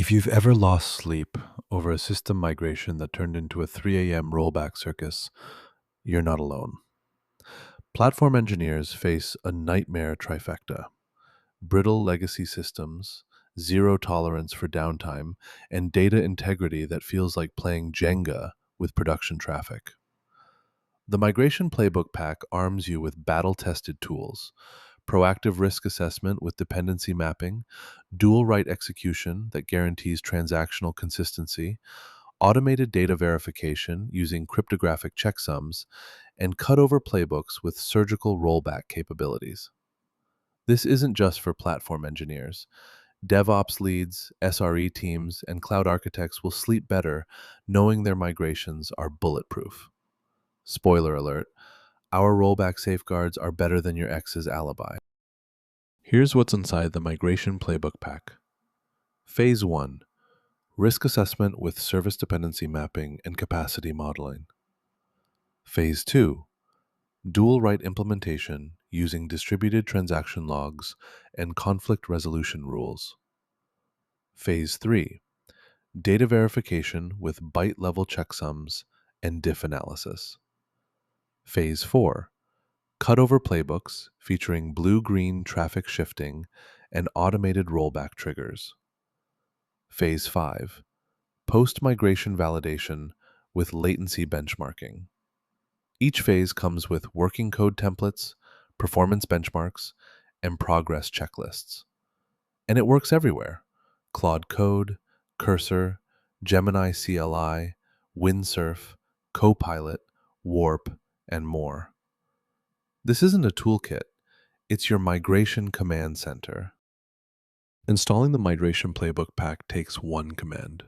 If you've ever lost sleep over a system migration that turned into a 3 a.m. rollback circus, you're not alone. Platform engineers face a nightmare trifecta: brittle legacy systems, zero tolerance for downtime, and data integrity that feels like playing Jenga with production traffic. The Migration Playbook Pack arms you with battle tested tools: proactive risk assessment with dependency mapping, dual write execution that guarantees transactional consistency, automated data verification using cryptographic checksums, and cutover playbooks with surgical rollback capabilities. This isn't just for platform engineers. DevOps leads, SRE teams, and cloud architects will sleep better knowing their migrations are bulletproof. Spoiler alert, our rollback safeguards are better than your ex's alibi. Here's what's inside the Migration Playbook Pack. Phase 1: Risk assessment with service dependency mapping and capacity modeling. Phase 2: Dual write implementation using distributed transaction logs and conflict resolution rules. Phase 3: Data verification with byte-level checksums and diff analysis. Phase 4: Cutover playbooks featuring blue-green traffic shifting and automated rollback triggers. Phase 5: Post-migration validation with latency benchmarking. Each phase comes with working code templates, performance benchmarks, and progress checklists. And it works everywhere: Claude Code, Cursor, Gemini CLI, Windsurf, Copilot, Warp, and more. This isn't a toolkit, it's your migration command center. Installing the Migration Playbook Pack takes one command: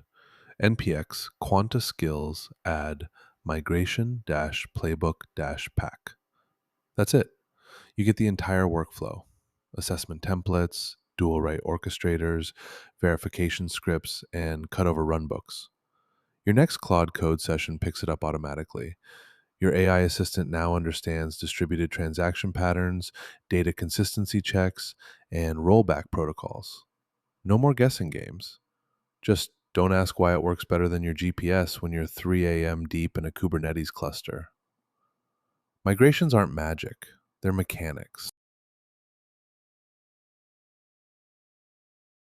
npx quanta-skills add migration-playbook-pack. That's it. You get the entire workflow: assessment templates, dual write orchestrators, verification scripts, and cutover runbooks. Your next Claude Code session picks it up automatically. Your AI assistant now understands distributed transaction patterns, data consistency checks, and rollback protocols. No more guessing games. Just don't ask why it works better than your GPS when you're 3 a.m. deep in a Kubernetes cluster. Migrations aren't magic, they're mechanics.